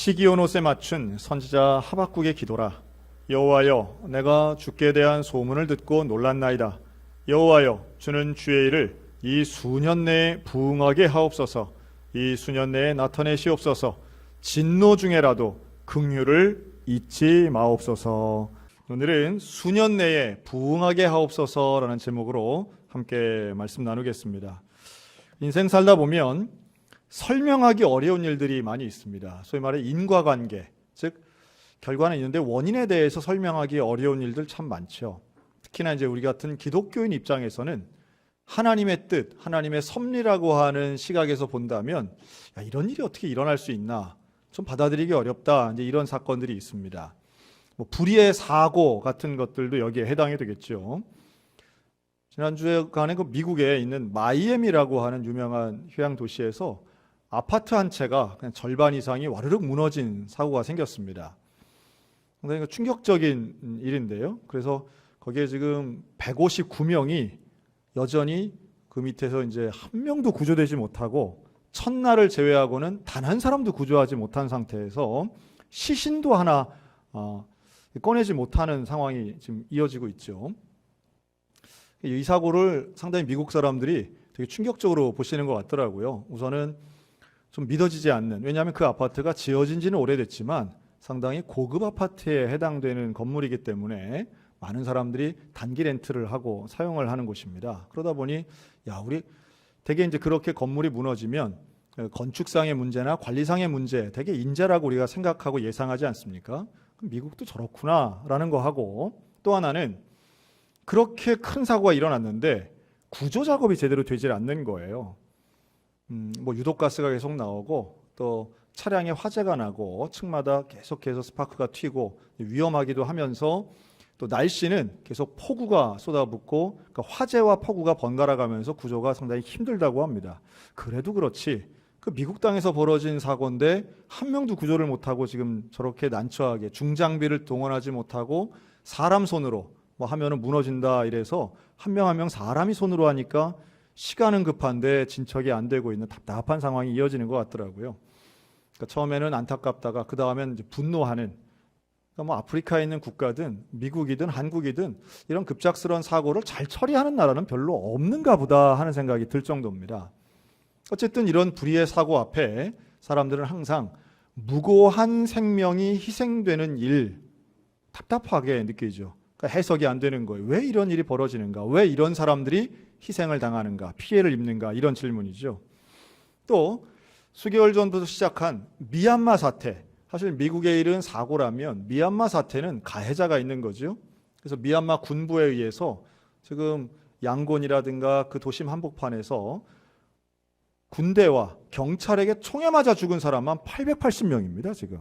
시기온옷에 맞춘 선지자 하박국의 기도라. 여호와여, 내가 주께 대한 소문을 듣고 놀랐나이다. 여호와여, 주는 주의 일을 이 수년 내에 부응하게 하옵소서. 이 수년 내에 나타내시옵소서. 진노 중에라도 긍휼을 잊지 마옵소서. 오늘은 수년 내에 부응하게 하옵소서라는 제목으로 함께 말씀 나누겠습니다. 인생 살다 보면 설명하기 어려운 일들이 많이 있습니다. 소위 말해 인과관계, 즉 결과는 있는데 원인에 대해서 설명하기 어려운 일들 참 많죠. 특히나 이제 우리 같은 기독교인 입장에서는 하나님의 뜻, 하나님의 섭리라고 하는 시각에서 본다면 이런 일이 어떻게 일어날 수 있나, 좀 받아들이기 어렵다, 이제 이런 사건들이 있습니다. 불의의 사고 같은 것들도 여기에 해당이 되겠죠. 지난주에 그 미국에 있는 마이애미라고 하는 유명한 휴양 도시에서 아파트 한 채가 그냥 절반 이상이 와르륵 무너진 사고가 생겼습니다. 상당히 충격적인 일인데요. 그래서 거기에 지금 159명이 여전히 그 밑에서 이제 한 명도 구조되지 못하고 첫날을 제외하고는 단 한 사람도 구조하지 못한 상태에서 시신도 하나 꺼내지 못하는 상황이 지금 이어지고 있죠. 이 사고를 상당히 미국 사람들이 되게 충격적으로 보시는 것 같더라고요. 우선은 좀 믿어지지 않는, 왜냐하면 그 아파트가 지어진 지는 오래됐지만 상당히 고급 아파트에 해당되는 건물이기 때문에 많은 사람들이 단기 렌트를 하고 사용을 하는 곳입니다. 그러다 보니 우리 되게 이제 그렇게 건물이 무너지면 건축상의 문제나 관리상의 문제, 되게 인재라고 우리가 생각하고 예상하지 않습니까? 그럼 미국도 저렇구나라는 거 하고, 또 하나는 그렇게 큰 사고가 일어났는데 구조 작업이 제대로 되질 않는 거예요. 유독가스가 계속 나오고 또 차량에 화재가 나고 층마다 계속해서 스파크가 튀고 위험하기도 하면서 또 날씨는 계속 폭우가 쏟아붓고, 그러니까 화재와 폭우가 번갈아 가면서 구조가 상당히 힘들다고 합니다. 그래도 그렇지 그 미국 땅에서 벌어진 사고인데 한 명도 구조를 못하고 지금 저렇게 난처하게 중장비를 동원하지 못하고 사람 손으로 하면은 무너진다 이래서 한 명 한 명 사람이 손으로 하니까 시간은 급한데 진척이 안 되고 있는 답답한 상황이 이어지는 것 같더라고요. 그러니까 처음에는 안타깝다가 그 다음엔 분노하는, 그러니까 아프리카에 있는 국가든 미국이든 한국이든 이런 급작스러운 사고를 잘 처리하는 나라는 별로 없는가 보다 하는 생각이 들 정도입니다. 어쨌든 이런 불의의 사고 앞에 사람들은 항상 무고한 생명이 희생되는 일, 답답하게 느끼죠. 그러니까 해석이 안 되는 거예요. 왜 이런 일이 벌어지는가? 왜 이런 사람들이 희생을 당하는가? 피해를 입는가? 이런 질문이죠. 또 수개월 전부터 시작한 미얀마 사태, 사실 미국의 일은 사고라면 미얀마 사태는 가해자가 있는 거죠. 그래서 미얀마 군부에 의해서 지금 양곤이라든가 그 도심 한복판에서 군대와 경찰에게 총에 맞아 죽은 사람만 880명입니다. 지금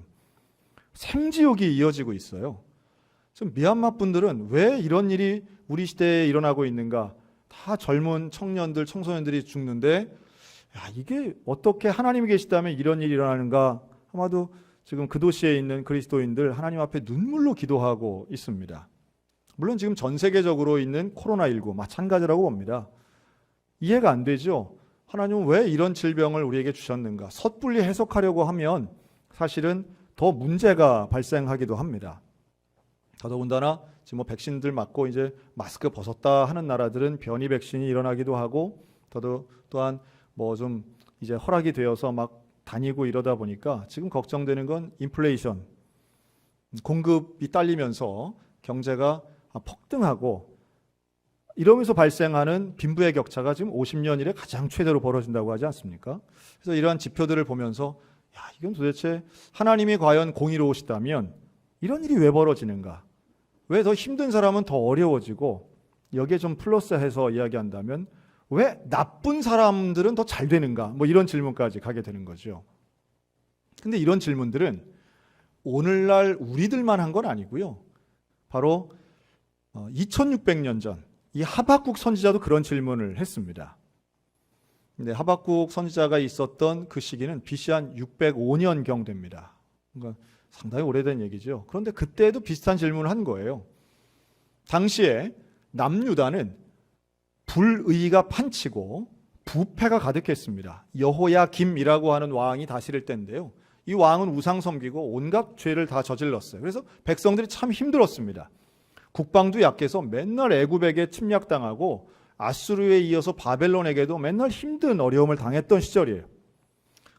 생지옥이 이어지고 있어요. 지금 미얀마 분들은 왜 이런 일이 우리 시대에 일어나고 있는가? 다 젊은 청년들, 청소년들이 죽는데 이게 어떻게 하나님이 계시다면 이런 일이 일어나는가? 아마도 지금 그 도시에 있는 그리스도인들 하나님 앞에 눈물로 기도하고 있습니다. 물론 지금 전 세계적으로 있는 코로나19 마찬가지라고 봅니다. 이해가 안 되죠. 하나님은 왜 이런 질병을 우리에게 주셨는가? 섣불리 해석하려고 하면 사실은 더 문제가 발생하기도 합니다. 더더군다나 지금 백신들 맞고 이제 마스크 벗었다 하는 나라들은 변이 백신이 일어나기도 하고, 또한 좀 이제 허락이 되어서 막 다니고 이러다 보니까 지금 걱정되는 건 인플레이션, 공급이 딸리면서 경제가 폭등하고 이러면서 발생하는 빈부의 격차가 지금 50년 이래 가장 최대로 벌어진다고 하지 않습니까? 그래서 이러한 지표들을 보면서 이건 도대체 하나님이 과연 공의로우시다면 이런 일이 왜 벌어지는가? 왜 더 힘든 사람은 더 어려워지고, 여기에 좀 플러스해서 이야기한다면 왜 나쁜 사람들은 더 잘 되는가? 이런 질문까지 가게 되는 거죠. 근데 이런 질문들은 오늘날 우리들만 한 건 아니고요. 바로 2600년 전 이 하박국 선지자도 그런 질문을 했습니다. 근데 하박국 선지자가 있었던 그 시기는 BC 한 605년경 됩니다. 그러니까 상당히 오래된 얘기죠. 그런데 그때도 비슷한 질문을 한 거예요. 당시에 남유다는 불의가 판치고 부패가 가득했습니다. 여호야김이라고 하는 왕이 다스릴 때인데요. 이 이 왕은 우상 섬기고 온갖 죄를 다 저질렀어요. 그래서 백성들이 참 힘들었습니다. 국방도 약해서 맨날 애굽에게 침략당하고 아수르에 이어서 바벨론에게도 맨날 힘든 어려움을 당했던 시절이에요.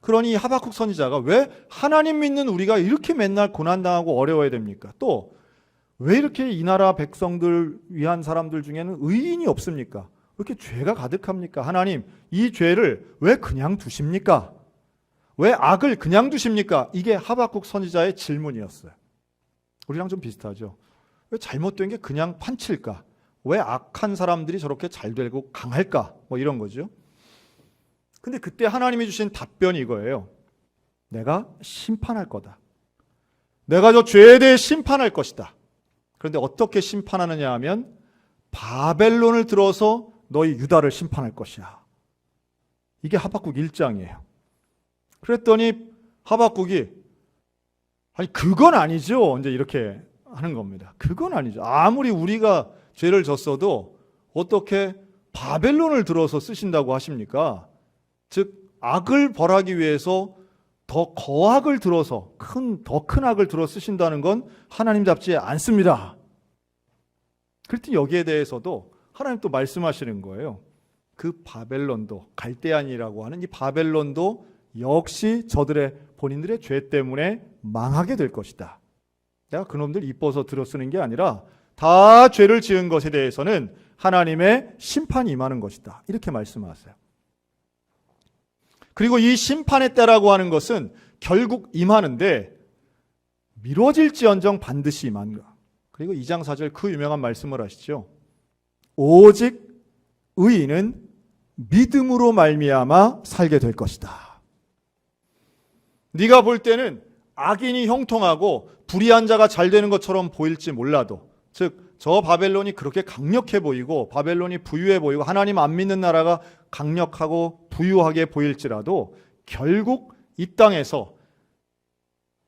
그러니 하박국 선지자가 왜 하나님 믿는 우리가 이렇게 맨날 고난당하고 어려워야 됩니까? 또 왜 이렇게 이 나라 백성들 위한 사람들 중에는 의인이 없습니까? 왜 이렇게 죄가 가득합니까? 하나님, 이 죄를 왜 그냥 두십니까? 왜 악을 그냥 두십니까? 이게 하박국 선지자의 질문이었어요. 우리랑 좀 비슷하죠. 왜 잘못된 게 그냥 판칠까? 왜 악한 사람들이 저렇게 잘 되고 강할까? 뭐 이런 거죠. 근데 그때 하나님이 주신 답변이 이거예요. 내가 심판할 거다. 내가 저 죄에 대해 심판할 것이다. 그런데 어떻게 심판하느냐 하면 바벨론을 들어서 너희 유다를 심판할 것이야. 이게 하박국 1장이에요. 그랬더니 하박국이 아니 그건 아니죠. 이제 이렇게 하는 겁니다. 그건 아니죠. 아무리 우리가 죄를 졌어도 어떻게 바벨론을 들어서 쓰신다고 하십니까? 즉 악을 벌하기 위해서 더 거악을 들어서 더 큰 악을 들어 쓰신다는 건 하나님답지 않습니다. 그랬더니 여기에 대해서도 하나님 또 말씀하시는 거예요. 그 바벨론도 갈대안이라고 하는 이 바벨론도 역시 저들의 본인들의 죄 때문에 망하게 될 것이다. 내가 그놈들 이뻐서 들어 쓰는 게 아니라 다 죄를 지은 것에 대해서는 하나님의 심판이 임하는 것이다. 이렇게 말씀하세요. 그리고 이 심판의 때라고 하는 것은 결국 임하는데 미뤄질지언정 반드시 임한다. 그리고 2장 4절 그 유명한 말씀을 하시죠. 오직 의인은 믿음으로 말미암아 살게 될 것이다. 네가 볼 때는 악인이 형통하고 불의한 자가 잘 되는 것처럼 보일지 몰라도, 즉 저 바벨론이 그렇게 강력해 보이고 바벨론이 부유해 보이고 하나님 안 믿는 나라가 강력하고 부유하게 보일지라도 결국 이 땅에서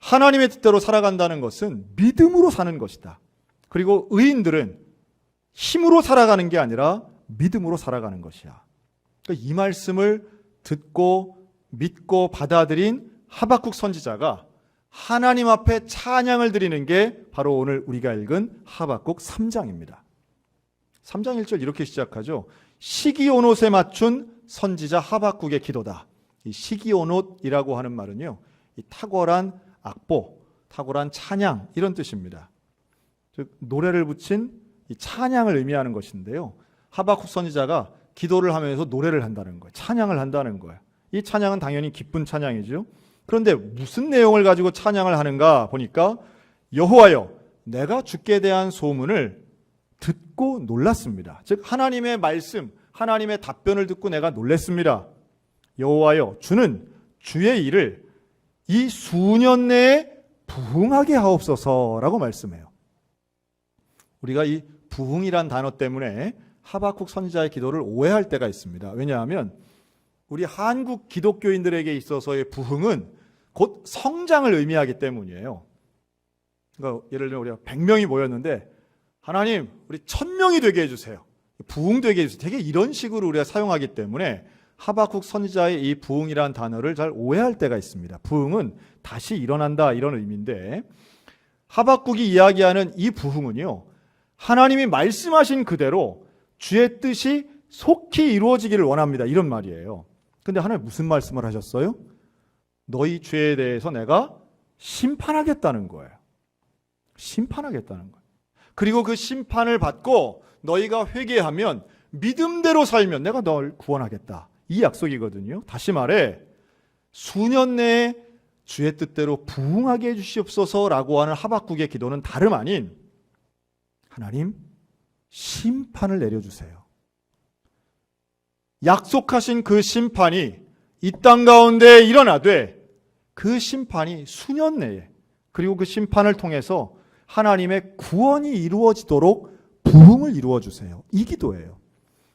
하나님의 뜻대로 살아간다는 것은 믿음으로 사는 것이다. 그리고 의인들은 힘으로 살아가는 게 아니라 믿음으로 살아가는 것이야. 그러니까 이 말씀을 듣고 믿고 받아들인 하박국 선지자가 하나님 앞에 찬양을 드리는 게 바로 오늘 우리가 읽은 하박국 3장입니다. 3장 1절 이렇게 시작하죠. 시기온옷에 맞춘 선지자 하박국의 기도다. 이 시기온옷이라고 하는 말은요, 이 탁월한 악보, 탁월한 찬양 이런 뜻입니다. 즉 노래를 붙인 이 찬양을 의미하는 것인데요. 하박국 선지자가 기도를 하면서 노래를 한다는 거예요. 찬양을 한다는 거예요. 이 찬양은 당연히 기쁜 찬양이죠. 그런데 무슨 내용을 가지고 찬양을 하는가 보니까 여호와여 내가 주께 대한 소문을 듣고 놀랐습니다. 즉 하나님의 말씀, 하나님의 답변을 듣고 내가 놀랐습니다. 여호와여 주는 주의 일을 이 수년 내에 부흥하게 하옵소서라고 말씀해요. 우리가 이 부흥이란 단어 때문에 하박국 선지자의 기도를 오해할 때가 있습니다. 왜냐하면 우리 한국 기독교인들에게 있어서의 부흥은 곧 성장을 의미하기 때문이에요. 그러니까 예를 들면 우리가 100명이 모였는데 하나님 우리 1000명이 되게 해주세요. 부흥되게 해주세요. 되게 이런 식으로 우리가 사용하기 때문에 하박국 선지자의 이 부흥이라는 단어를 잘 오해할 때가 있습니다. 부흥은 다시 일어난다 이런 의미인데 하박국이 이야기하는 이 부흥은요, 하나님이 말씀하신 그대로 주의 뜻이 속히 이루어지기를 원합니다. 이런 말이에요. 근데 하나님 무슨 말씀을 하셨어요? 너희 죄에 대해서 내가 심판하겠다는 거예요. 심판하겠다는 거예요. 그리고 그 심판을 받고 너희가 회개하면 믿음대로 살면 내가 널 구원하겠다. 이 약속이거든요. 다시 말해 수년 내에 주의 뜻대로 부흥하게 해주시옵소서라고 하는 하박국의 기도는 다름 아닌 하나님 심판을 내려주세요. 약속하신 그 심판이 이 땅 가운데 일어나되 그 심판이 수년 내에 그리고 그 심판을 통해서 하나님의 구원이 이루어지도록 부흥을 이루어주세요. 이 기도예요.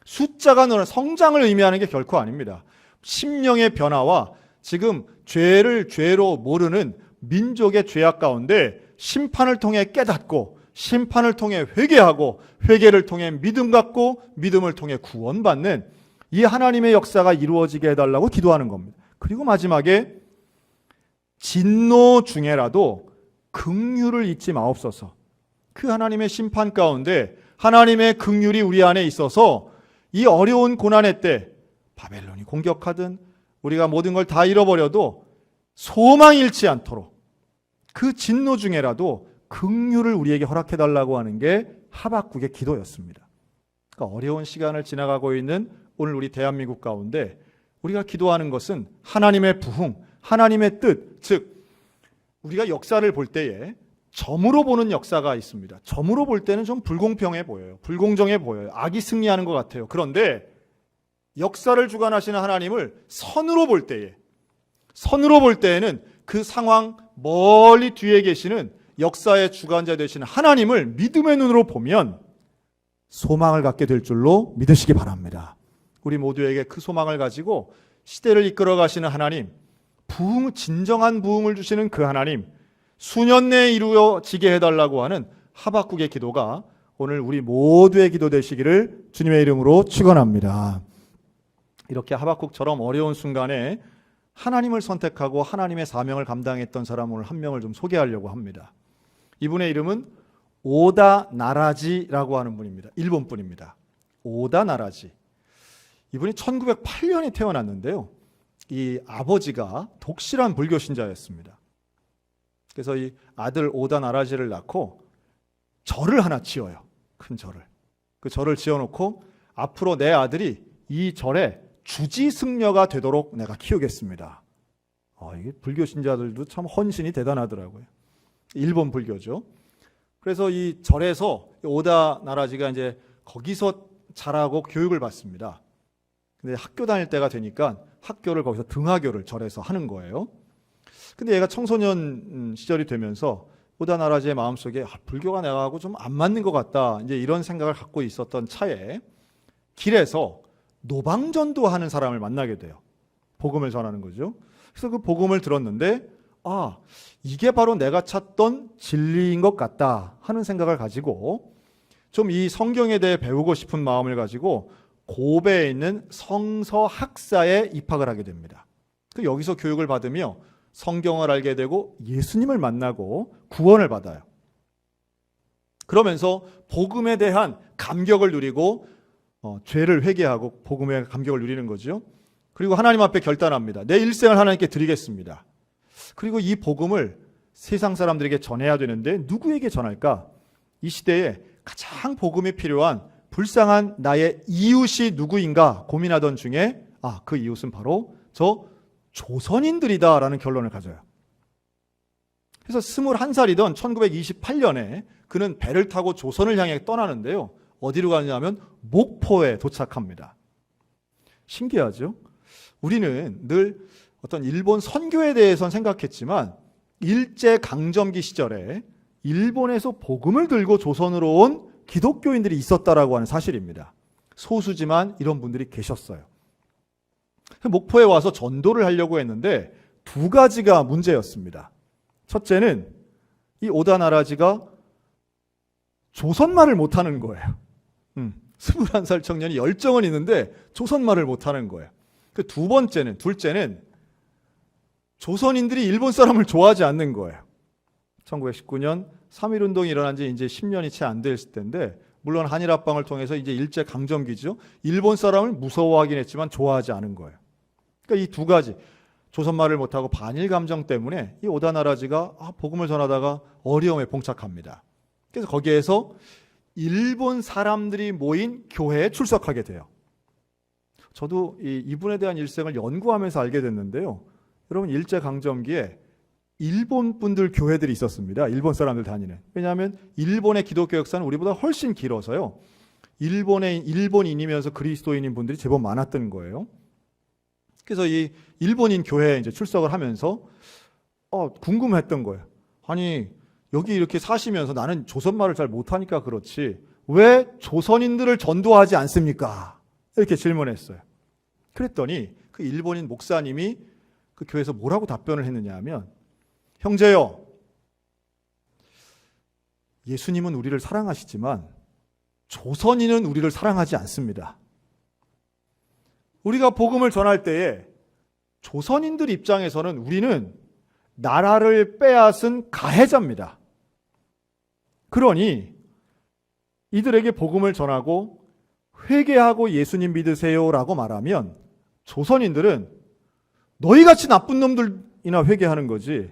숫자가 늘어난 성장을 의미하는 게 결코 아닙니다. 심령의 변화와 지금 죄를 죄로 모르는 민족의 죄악 가운데 심판을 통해 깨닫고 심판을 통해 회개하고 회개를 통해 믿음 갖고 믿음을 통해 구원받는 이 하나님의 역사가 이루어지게 해달라고 기도하는 겁니다. 그리고 마지막에 진노 중에라도 긍휼을 잊지 마옵소서. 그 하나님의 심판 가운데 하나님의 긍휼이 우리 안에 있어서 이 어려운 고난의 때 바벨론이 공격하든 우리가 모든 걸 다 잃어버려도 소망이 잃지 않도록 그 진노 중에라도 긍휼을 우리에게 허락해달라고 하는 게 하박국의 기도였습니다. 그러니까 어려운 시간을 지나가고 있는 오늘 우리 대한민국 가운데 우리가 기도하는 것은 하나님의 부흥, 하나님의 뜻, 즉 우리가 역사를 볼 때에 점으로 보는 역사가 있습니다. 점으로 볼 때는 좀 불공평해 보여요. 불공정해 보여요. 악이 승리하는 것 같아요. 그런데 역사를 주관하시는 하나님을 선으로 볼 때에는 그 상황 멀리 뒤에 계시는 역사의 주관자 되시는 하나님을 믿음의 눈으로 보면 소망을 갖게 될 줄로 믿으시기 바랍니다. 우리 모두에게 그 소망을 가지고 시대를 이끌어 가시는 하나님, 진정한 부흥을 주시는 그 하나님, 수년 내에 이루어지게 해달라고 하는 하박국의 기도가 오늘 우리 모두의 기도 되시기를 주님의 이름으로 축원합니다. 이렇게 하박국처럼 어려운 순간에 하나님을 선택하고 하나님의 사명을 감당했던 사람 오늘 한 명을 좀 소개하려고 합니다. 이분의 이름은 오다 나라지라고 하는 분입니다. 일본 분입니다. 오다 나라지. 이분이 1908년에 태어났는데요. 이 아버지가 독실한 불교 신자였습니다. 그래서 이 아들 오다 나라지를 낳고 절을 하나 지어요. 큰 절을. 그 절을 지어놓고 앞으로 내 아들이 이 절에 주지승려가 되도록 내가 키우겠습니다. 이게 불교 신자들도 참 헌신이 대단하더라고요. 일본 불교죠. 그래서 이 절에서 오다 나라지가 이제 거기서 자라고 교육을 받습니다. 근데 학교 다닐 때가 되니까 학교를 거기서 등하교를 절에서 하는 거예요. 근데 얘가 청소년 시절이 되면서 오다 나라지의 마음속에 불교가 내가하고 좀 안 맞는 것 같다. 이제 이런 생각을 갖고 있었던 차에 길에서 노방전도하는 사람을 만나게 돼요. 복음을 전하는 거죠. 그래서 그 복음을 들었는데 이게 바로 내가 찾던 진리인 것 같다 하는 생각을 가지고 좀 이 성경에 대해 배우고 싶은 마음을 가지고 고베에 있는 성서학사에 입학을 하게 됩니다. 여기서 교육을 받으며 성경을 알게 되고 예수님을 만나고 구원을 받아요. 그러면서 복음에 대한 감격을 누리고 죄를 회개하고 복음의 감격을 누리는 거죠. 그리고 하나님 앞에 결단합니다. 내 일생을 하나님께 드리겠습니다. 그리고 이 복음을 세상 사람들에게 전해야 되는데 누구에게 전할까? 이 시대에 가장 복음이 필요한 불쌍한 나의 이웃이 누구인가 고민하던 중에 그 이웃은 바로 저 조선인들이다라는 결론을 가져요. 그래서 21살이던 1928년에 그는 배를 타고 조선을 향해 떠나는데요. 어디로 가느냐면 목포에 도착합니다. 신기하죠? 우리는 늘 어떤 일본 선교에 대해서는 생각했지만 일제강점기 시절에 일본에서 복음을 들고 조선으로 온 기독교인들이 있었다라고 하는 사실입니다. 소수지만 이런 분들이 계셨어요. 목포에 와서 전도를 하려고 했는데 두 가지가 문제였습니다. 첫째는 이 오다 나라지가 조선말을 못하는 거예요. 21살 청년이 열정은 있는데 조선말을 못하는 거예요. 둘째는 조선인들이 일본 사람을 좋아하지 않는 거예요. 1919년 3.1운동이 일어난 지 이제 10년이 채 안 됐을 때인데 물론 한일합방을 통해서 이제 일제강점기죠. 일본 사람을 무서워하긴 했지만 좋아하지 않은 거예요. 그러니까 이 두 가지 조선말을 못하고 반일 감정 때문에 이 오다 나라지가 복음을 전하다가 어려움에 봉착합니다. 그래서 거기에서 일본 사람들이 모인 교회에 출석하게 돼요. 저도 이분에 대한 일생을 연구하면서 알게 됐는데요. 여러분 일제강점기에 일본 분들 교회들이 있었습니다. 일본 사람들 다니는. 왜냐하면 일본의 기독교 역사는 우리보다 훨씬 길어서요. 일본인이면서 그리스도인인 분들이 제법 많았던 거예요. 그래서 이 일본인 교회에 이제 출석을 하면서 궁금했던 거예요. 아니 여기 이렇게 사시면서 나는 조선말을 잘 못하니까 그렇지 왜 조선인들을 전도하지 않습니까? 이렇게 질문했어요. 그랬더니 그 일본인 목사님이 그 교회에서 뭐라고 답변을 했느냐 하면 형제요, 예수님은 우리를 사랑하시지만 조선인은 우리를 사랑하지 않습니다. 우리가 복음을 전할 때에 조선인들 입장에서는 우리는 나라를 빼앗은 가해자입니다. 그러니 이들에게 복음을 전하고 회개하고 예수님 믿으세요라고 말하면 조선인들은 너희같이 나쁜 놈들이나 회개하는 거지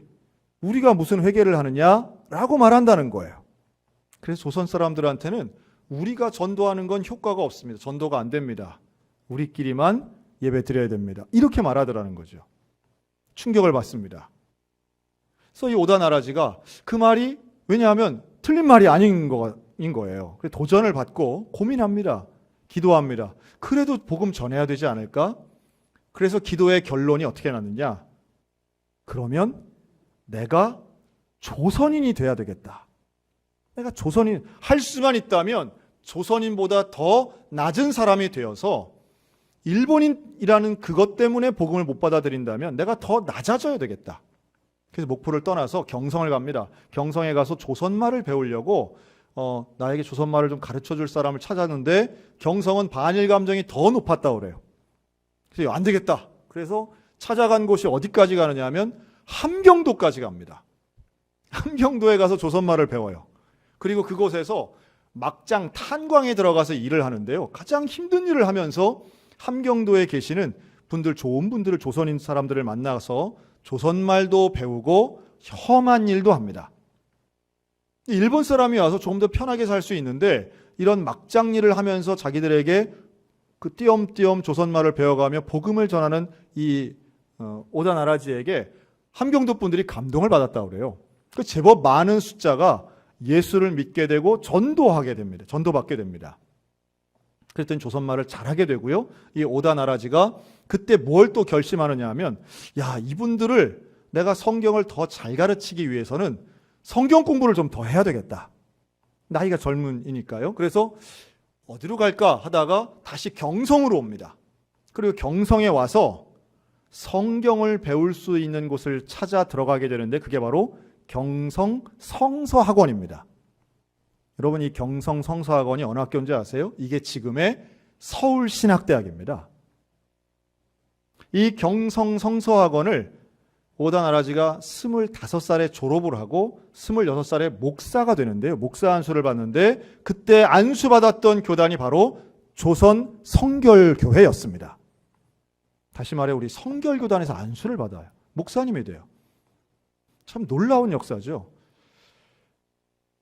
우리가 무슨 회개를 하느냐라고 말한다는 거예요. 그래서 조선 사람들한테는 우리가 전도하는 건 효과가 없습니다. 전도가 안 됩니다. 우리끼리만 예배 드려야 됩니다. 이렇게 말하더라는 거죠. 충격을 받습니다. 그래서 이 오다 나라지가 그 말이 왜냐하면 틀린 말이 아닌 거예요. 그래서 도전을 받고 고민합니다. 기도합니다. 그래도 복음 전해야 되지 않을까? 그래서 기도의 결론이 어떻게 났느냐? 그러면 내가 조선인이 돼야 되겠다. 내가 조선인 할 수만 있다면 조선인보다 더 낮은 사람이 되어서 일본인이라는 그것 때문에 복음을 못 받아들인다면 내가 더 낮아져야 되겠다. 그래서 목포를 떠나서 경성을 갑니다. 경성에 가서 조선말을 배우려고 나에게 조선말을 좀 가르쳐줄 사람을 찾았는데 경성은 반일 감정이 더 높았다고 그래요. 그래서 안 되겠다. 그래서 찾아간 곳이 어디까지 가느냐 하면 함경도까지 갑니다. 함경도에 가서 조선말을 배워요. 그리고 그곳에서 막장 탄광에 들어가서 일을 하는데요. 가장 힘든 일을 하면서 함경도에 계시는 분들, 좋은 분들을, 조선인 사람들을 만나서 조선말도 배우고 험한 일도 합니다. 일본 사람이 와서 조금 더 편하게 살 수 있는데 이런 막장 일을 하면서 자기들에게 그 띄엄띄엄 조선말을 배워가며 복음을 전하는 이 오다 나라지에게 함경도 분들이 감동을 받았다고 그래요. 그 제법 많은 숫자가 예수를 믿게 되고 전도하게 됩니다. 전도받게 됩니다. 그랬더니 조선말을 잘하게 되고요. 이 오다 나라지가 그때 뭘 또 결심하느냐 하면 야, 이분들을 내가 성경을 더 잘 가르치기 위해서는 성경 공부를 좀 더 해야 되겠다. 나이가 젊은이니까요. 그래서 어디로 갈까 하다가 다시 경성으로 옵니다. 그리고 경성에 와서 성경을 배울 수 있는 곳을 찾아 들어가게 되는데 그게 바로 경성 성서학원입니다. 여러분, 이 경성 성서학원이 어느 학교인지 아세요? 이게 지금의 서울신학대학입니다. 이 경성 성서학원을 오다 나라지가 25살에 졸업을 하고 26살에 목사가 되는데요. 목사 안수를 받는데 그때 안수받았던 교단이 바로 조선 성결교회였습니다. 다시 말해 우리 성결교단에서 안수를 받아요. 목사님이 돼요. 참 놀라운 역사죠.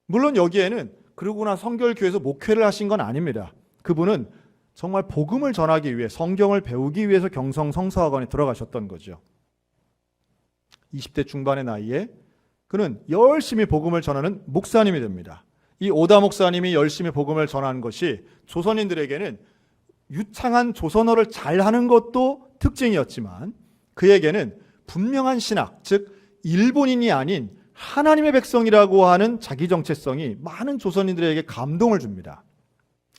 물론 여기에는 그러고나 성결교회에서 목회를 하신 건 아닙니다. 그분은 정말 복음을 전하기 위해 성경을 배우기 위해서 경성 성서학원에 들어가셨던 거죠. 20대 중반의 나이에 그는 열심히 복음을 전하는 목사님이 됩니다. 이 오다 목사님이 열심히 복음을 전하는 것이 조선인들에게는 유창한 조선어를 잘하는 것도 특징이었지만 그에게는 분명한 신학, 즉 일본인이 아닌 하나님의 백성이라고 하는 자기 정체성이 많은 조선인들에게 감동을 줍니다.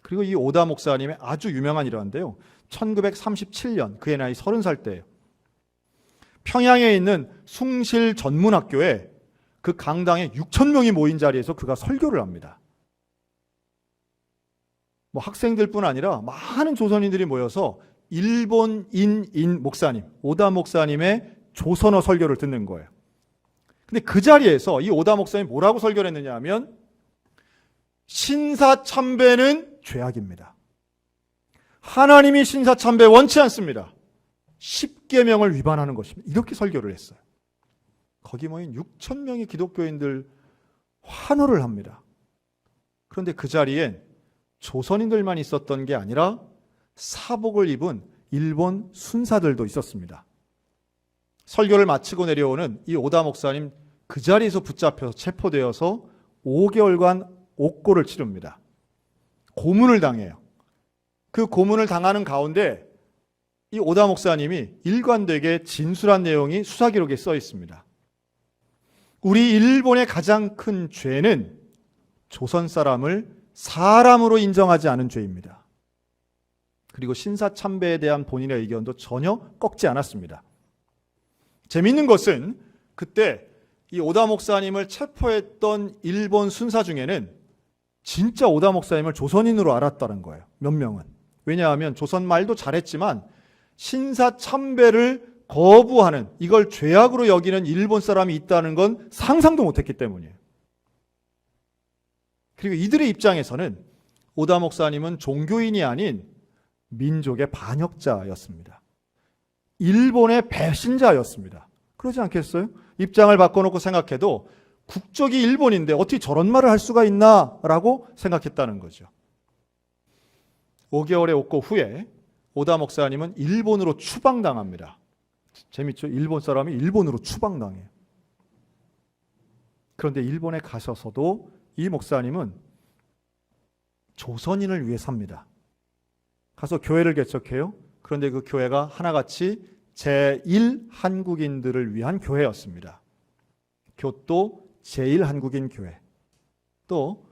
그리고 이 오다 목사님의 아주 유명한 일화인데요. 1937년 그의 나이 30살 때예요. 평양에 있는 숭실 전문학교에 그 강당에 6,000명이 모인 자리에서 그가 설교를 합니다. 뭐 학생들뿐 아니라 많은 조선인들이 모여서 일본인인 목사님, 오다 목사님의 조선어 설교를 듣는 거예요. 근데 그 자리에서 이 오다 목사님이 뭐라고 설교를 했느냐 하면 신사참배는 죄악입니다. 하나님이 신사참배 원치 않습니다. 10계명을 위반하는 것입니다. 이렇게 설교를 했어요. 거기 모인 6,000명의 기독교인들 환호를 합니다. 그런데 그 자리엔 조선인들만 있었던 게 아니라 사복을 입은 일본 순사들도 있었습니다. 설교를 마치고 내려오는 이 오다 목사님 그 자리에서 붙잡혀서 체포되어서 5개월간 옥고를 치릅니다. 고문을 당해요. 그 고문을 당하는 가운데 이 오다 목사님이 일관되게 진술한 내용이 수사기록에 써 있습니다. 우리 일본의 가장 큰 죄는 조선 사람을 사람으로 인정하지 않은 죄입니다. 그리고 신사참배에 대한 본인의 의견도 전혀 꺾지 않았습니다. 재미있는 것은 그때 이 오다 목사님을 체포했던 일본 순사 중에는 진짜 오다 목사님을 조선인으로 알았다는 거예요. 몇 명은. 왜냐하면 조선말도 잘했지만 신사참배를 거부하는, 이걸 죄악으로 여기는 일본 사람이 있다는 건 상상도 못했기 때문이에요. 그리고 이들의 입장에서는 오다 목사님은 종교인이 아닌 민족의 반역자였습니다. 일본의 배신자였습니다. 그러지 않겠어요? 입장을 바꿔놓고 생각해도 국적이 일본인데 어떻게 저런 말을 할 수가 있나라고 생각했다는 거죠. 5개월의 옥고 후에 오다 목사님은 일본으로 추방당합니다. 재밌죠? 일본 사람이 일본으로 추방당해요. 그런데 일본에 가셔서도 이 목사님은 조선인을 위해 삽니다. 가서 교회를 개척해요. 그런데 그 교회가 하나같이 제1한국인들을 위한 교회였습니다. 교토 제1한국인 교회. 또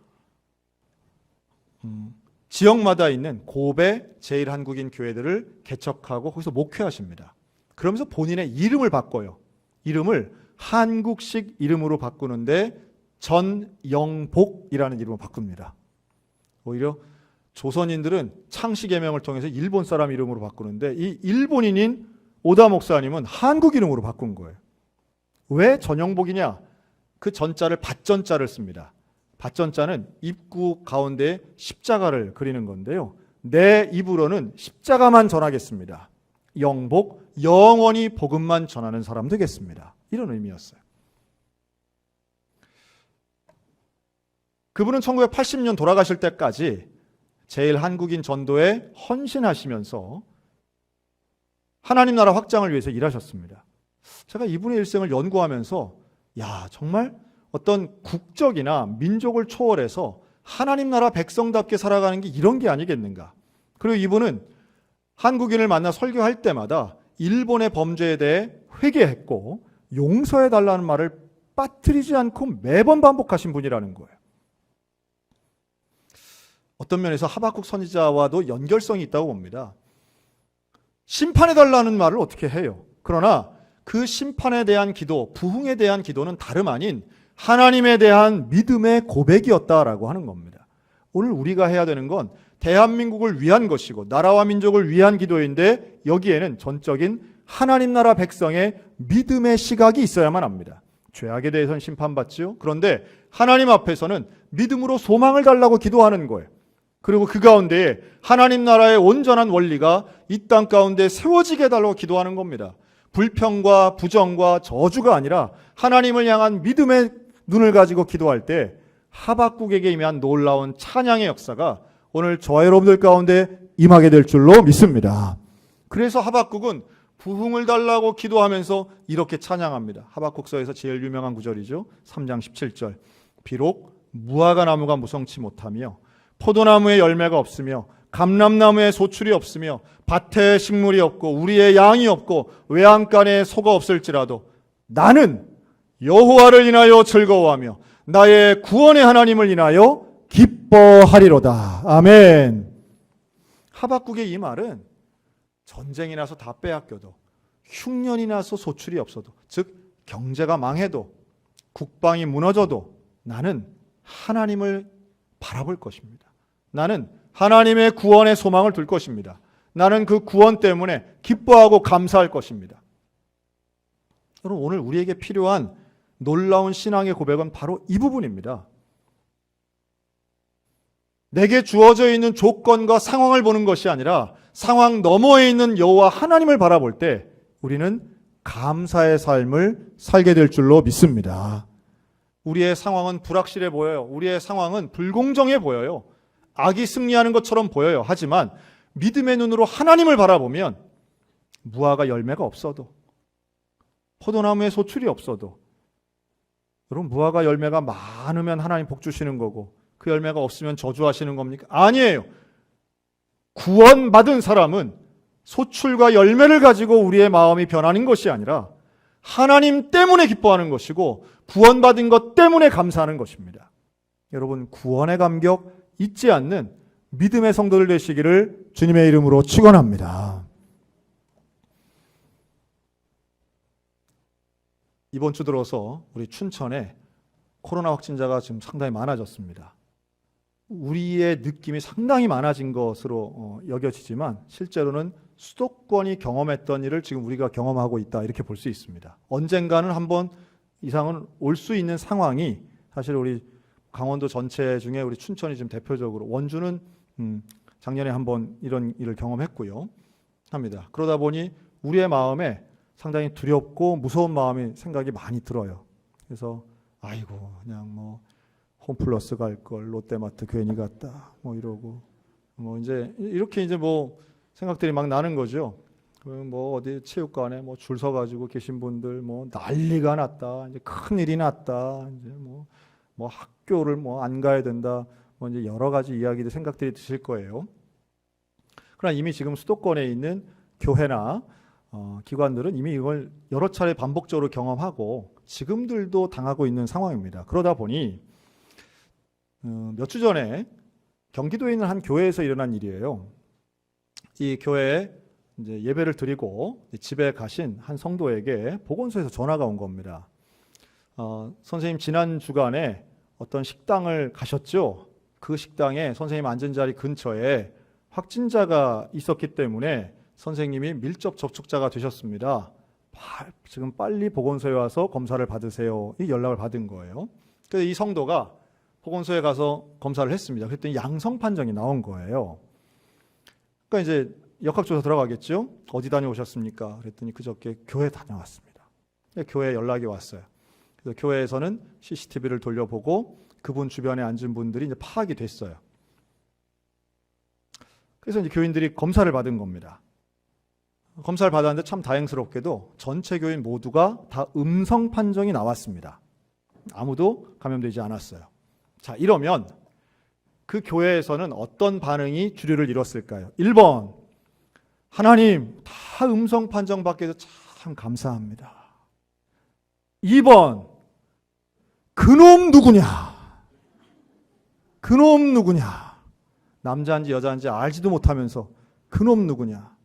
지역마다 있는 고베 제1한국인 교회들을 개척하고 거기서 목회하십니다. 그러면서 본인의 이름을 바꿔요. 이름을 한국식 이름으로 바꾸는데 전영복이라는 이름을 바꿉니다. 오히려 조선인들은 창씨개명을 통해서 일본 사람 이름으로 바꾸는데 이 일본인인 오다 목사님은 한국 이름으로 바꾼 거예요. 왜 전영복이냐? 그 전자를 밭전자를 씁니다. 밭전자는 입구 가운데에 십자가를 그리는 건데요. 내 입으로는 십자가만 전하겠습니다. 영복, 영원히 복음만 전하는 사람 되겠습니다. 이런 의미였어요. 그분은 1980년 돌아가실 때까지 제1한국인 전도에 헌신하시면서 하나님 나라 확장을 위해서 일하셨습니다. 제가 이분의 일생을 연구하면서 정말 어떤 국적이나 민족을 초월해서 하나님 나라 백성답게 살아가는 게 이런 게 아니겠는가. 그리고 이분은 한국인을 만나 설교할 때마다 일본의 범죄에 대해 회개했고 용서해달라는 말을 빠뜨리지 않고 매번 반복하신 분이라는 거예요. 어떤 면에서 하박국 선지자와도 연결성이 있다고 봅니다. 심판해달라는 말을 어떻게 해요? 그러나 그 심판에 대한 기도, 부흥에 대한 기도는 다름 아닌 하나님에 대한 믿음의 고백이었다라고 하는 겁니다. 오늘 우리가 해야 되는 건 대한민국을 위한 것이고 나라와 민족을 위한 기도인데 여기에는 전적인 하나님 나라 백성의 믿음의 시각이 있어야만 합니다. 죄악에 대해서는 심판받지요. 그런데 하나님 앞에서는 믿음으로 소망을 달라고 기도하는 거예요. 그리고 그 가운데에 하나님 나라의 온전한 원리가 이 땅 가운데 세워지게 해달라고 기도하는 겁니다. 불평과 부정과 저주가 아니라 하나님을 향한 믿음의 눈을 가지고 기도할 때 하박국에게 임한 놀라운 찬양의 역사가 오늘 저와 여러분들 가운데 임하게 될 줄로 믿습니다. 그래서 하박국은 부흥을 달라고 기도하면서 이렇게 찬양합니다. 하박국서에서 제일 유명한 구절이죠. 3장 17절. 비록 무화과 나무가 무성치 못하며 포도나무에 열매가 없으며 감람나무에 소출이 없으며 밭에 식물이 없고 우리의 양이 없고 외양간에 소가 없을지라도 나는 여호와를 인하여 즐거워하며 나의 구원의 하나님을 인하여 기뻐하리로다. 아멘. 하박국의 이 말은 전쟁이 나서 다 빼앗겨도 흉년이 나서 소출이 없어도 즉 경제가 망해도 국방이 무너져도 나는 하나님을 바라볼 것입니다. 나는 하나님의 구원의 소망을 둘 것입니다. 나는 그 구원 때문에 기뻐하고 감사할 것입니다. 여러분, 오늘 우리에게 필요한 놀라운 신앙의 고백은 바로 이 부분입니다. 내게 주어져 있는 조건과 상황을 보는 것이 아니라 상황 너머에 있는 여호와 하나님을 바라볼 때 우리는 감사의 삶을 살게 될 줄로 믿습니다. 우리의 상황은 불확실해 보여요. 우리의 상황은 불공정해 보여요. 악이 승리하는 것처럼 보여요. 하지만 믿음의 눈으로 하나님을 바라보면 무화과 열매가 없어도 포도나무에 소출이 없어도 여러분 무화과 열매가 많으면 하나님 복 주시는 거고 그 열매가 없으면 저주하시는 겁니까? 아니에요. 구원받은 사람은 소출과 열매를 가지고 우리의 마음이 변하는 것이 아니라 하나님 때문에 기뻐하는 것이고 구원받은 것 때문에 감사하는 것입니다. 여러분 구원의 감격 잊지 않는 믿음의 성도들 되시기를 주님의 이름으로 축원합니다. 이번 주 들어서 우리 춘천에 코로나 확진자가 지금 상당히 많아졌습니다. 우리의 느낌이 상당히 많아진 것으로 여겨지지만 실제로는 수도권이 경험했던 일을 지금 우리가 경험하고 있다 이렇게 볼 수 있습니다. 언젠가는 한번 이상은 올 수 있는 상황이 사실 우리 강원도 전체 중에 우리 춘천이 지금 대표적으로 원주는 작년에 한번 이런 일을 경험했고요. 합니다. 그러다 보니 우리의 마음에 상당히 두렵고 무서운 마음이 생각이 많이 들어요. 그래서 아이고 그냥 뭐 홈플러스 갈 걸 롯데마트 괜히 갔다 뭐 이러고 뭐 이제 이렇게 이제 뭐 생각들이 막 나는 거죠. 뭐 어디 체육관에 뭐 줄 서 가지고 계신 분들 뭐 난리가 났다. 이제 큰 일이 났다. 이제 뭐 학교를 뭐 안 가야 된다. 뭐 이제 여러 가지 이야기들 생각들이 드실 거예요. 그러나 이미 지금 수도권에 있는 교회나 기관들은 이미 이걸 여러 차례 반복적으로 경험하고 지금들도 당하고 있는 상황입니다. 그러다 보니 몇 주 전에 경기도에 있는 한 교회에서 일어난 일이에요. 이 교회에 이제 예배를 드리고 집에 가신 한 성도에게 보건소에서 전화가 온 겁니다. 선생님 지난 주간에 어떤 식당을 가셨죠? 그 식당에 선생님 앉은 자리 근처에 확진자가 있었기 때문에 선생님이 밀접 접촉자가 되셨습니다. 지금 빨리 보건소에 와서 검사를 받으세요. 이 연락을 받은 거예요. 그래서 이 성도가 보건소에 가서 검사를 했습니다. 그랬더니 양성 판정이 나온 거예요. 그러니까 이제 역학조사 들어가겠죠? 어디 다녀오셨습니까? 그랬더니 그저께 교회 다녀왔습니다. 교회에 연락이 왔어요. 그래서 교회에서는 CCTV를 돌려보고 그분 주변에 앉은 분들이 이제 파악이 됐어요. 그래서 이제 교인들이 검사를 받은 겁니다. 검사를 받았는데 참 다행스럽게도 전체 교인 모두가 다 음성 판정이 나왔습니다. 아무도 감염되지 않았어요. 자, 이러면 그 교회에서는 어떤 반응이 주류를 이뤘을까요? 1번, 하나님 다 음성 판정 받게 해서 참 감사합니다. 2번, 그놈 누구냐? 그놈 누구냐? 남자인지 여자인지 알지도 못하면서 그놈 누구냐?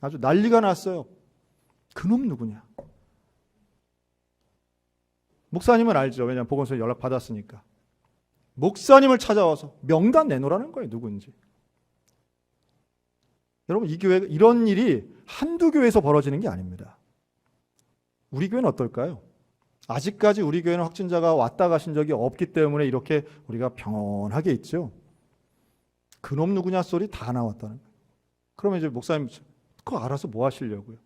아주 난리가 났어요. 그놈 누구냐? 목사님은 알죠. 왜냐하면 보건소에 연락 받았으니까. 목사님을 찾아와서 명단 내놓으라는 거예요. 누구인지. 여러분 이 교회 이런 일이 한두 교회에서 벌어지는 게 아닙니다. 우리 교회는 어떨까요? 아직까지 우리 교회는 확진자가 왔다 가신 적이 없기 때문에 이렇게 우리가 평온하게 있죠. 그놈 누구냐 소리 다 나왔다는 거예요. 그러면 이제 목사님 그거 알아서 뭐 하시려고요?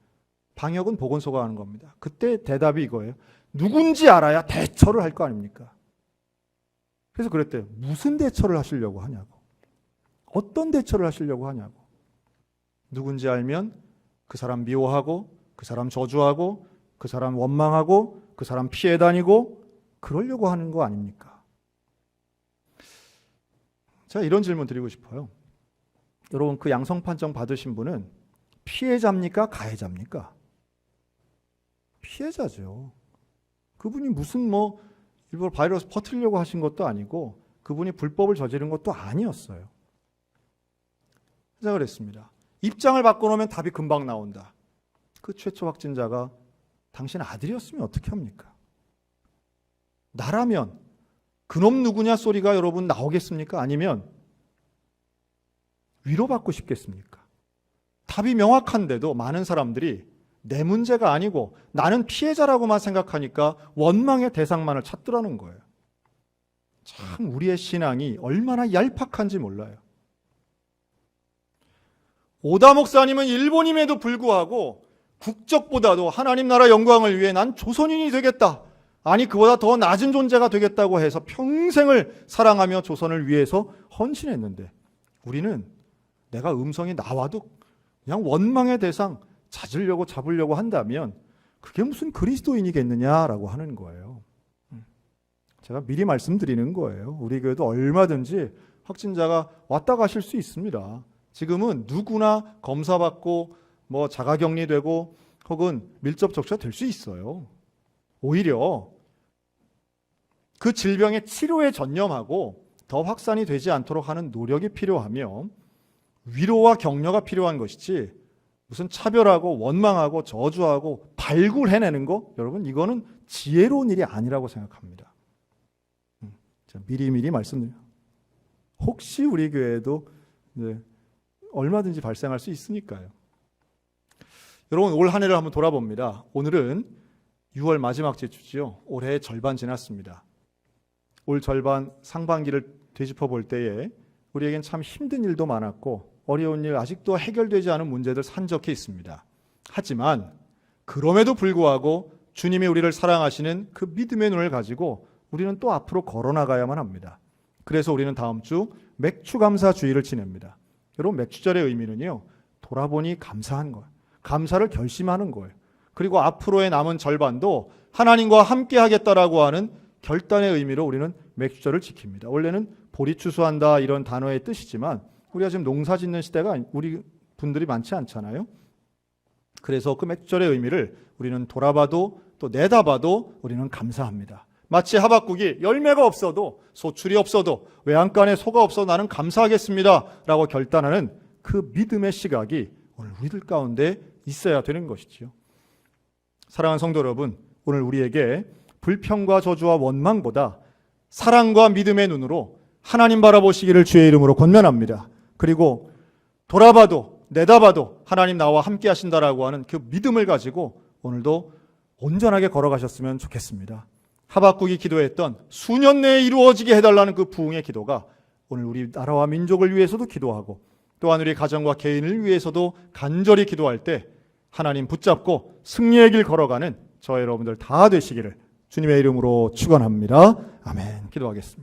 방역은 보건소가 하는 겁니다. 그때 대답이 이거예요. 누군지 알아야 대처를 할 거 아닙니까? 그래서 그랬대요. 무슨 대처를 하시려고 하냐고. 어떤 대처를 하시려고 하냐고. 누군지 알면 그 사람 미워하고 그 사람 저주하고 그 사람 원망하고 그 사람 피해 다니고 그러려고 하는 거 아닙니까? 제가 이런 질문 드리고 싶어요. 여러분 그 양성 판정 받으신 분은 피해자입니까? 가해자입니까? 피해자죠. 그분이 무슨 뭐 일부러 바이러스 퍼뜨리려고 하신 것도 아니고 그분이 불법을 저지른 것도 아니었어요. 제가 그랬습니다. 입장을 바꿔놓으면 답이 금방 나온다. 그 최초 확진자가 당신 아들이었으면 어떻게 합니까? 나라면 그놈 누구냐 소리가 여러분 나오겠습니까? 아니면 위로받고 싶겠습니까? 답이 명확한데도 많은 사람들이 내 문제가 아니고 나는 피해자라고만 생각하니까 원망의 대상만을 찾더라는 거예요. 참 우리의 신앙이 얼마나 얄팍한지 몰라요. 오다 목사님은 일본임에도 불구하고 국적보다도 하나님 나라 영광을 위해 난 조선인이 되겠다. 아니 그보다 더 낮은 존재가 되겠다고 해서 평생을 사랑하며 조선을 위해서 헌신했는데 우리는 내가 음성이 나와도 그냥 원망의 대상 찾으려고 잡으려고 한다면 그게 무슨 그리스도인이겠느냐라고 하는 거예요. 제가 미리 말씀드리는 거예요. 우리 교회도 얼마든지 확진자가 왔다 가실 수 있습니다. 지금은 누구나 검사받고 뭐 자가격리되고 혹은 밀접 접촉자 될 수 있어요. 오히려 그 질병의 치료에 전념하고 더 확산이 되지 않도록 하는 노력이 필요하며 위로와 격려가 필요한 것이지 무슨 차별하고 원망하고 저주하고 발굴해내는 거 여러분 이거는 지혜로운 일이 아니라고 생각합니다. 미리미리 말씀드려요. 혹시 우리 교회에도 얼마든지 발생할 수 있으니까요. 여러분 올 한 해를 한번 돌아봅니다. 오늘은 6월 마지막 주지요. 올해의 절반 지났습니다. 올 절반 상반기를 되짚어 볼 때에 우리에겐 참 힘든 일도 많았고 어려운 일, 아직도 해결되지 않은 문제들 산적해 있습니다. 하지만 그럼에도 불구하고 주님이 우리를 사랑하시는 그 믿음의 눈을 가지고 우리는 또 앞으로 걸어나가야만 합니다. 그래서 우리는 다음 주 맥추감사 주일을 지냅니다. 여러분 맥추절의 의미는요, 돌아보니 감사한 거예요. 감사를 결심하는 거예요. 그리고 앞으로의 남은 절반도 하나님과 함께 하겠다라고 하는 결단의 의미로 우리는 맥추절을 지킵니다. 원래는 보리 추수한다 이런 단어의 뜻이지만 우리가 지금 농사 짓는 시대가 우리 분들이 많지 않잖아요. 그래서 그 맥주절의 의미를 우리는 돌아봐도 또 내다봐도 우리는 감사합니다. 마치 하박국이 열매가 없어도 소출이 없어도 외양간에 소가 없어도 나는 감사하겠습니다 라고 결단하는 그 믿음의 시각이 오늘 우리들 가운데 있어야 되는 것이지요. 사랑하는 성도 여러분, 오늘 우리에게 불평과 저주와 원망보다 사랑과 믿음의 눈으로 하나님 바라보시기를 주의 이름으로 권면합니다. 그리고 돌아봐도 내다봐도 하나님 나와 함께 하신다라고 하는 그 믿음을 가지고 오늘도 온전하게 걸어가셨으면 좋겠습니다. 하박국이 기도했던 수년 내에 이루어지게 해달라는 그 부흥의 기도가 오늘 우리 나라와 민족을 위해서도 기도하고 또한 우리 가정과 개인을 위해서도 간절히 기도할 때 하나님 붙잡고 승리의 길 걸어가는 저 여러분들 다 되시기를 주님의 이름으로 축원합니다. 아멘. 기도하겠습니다.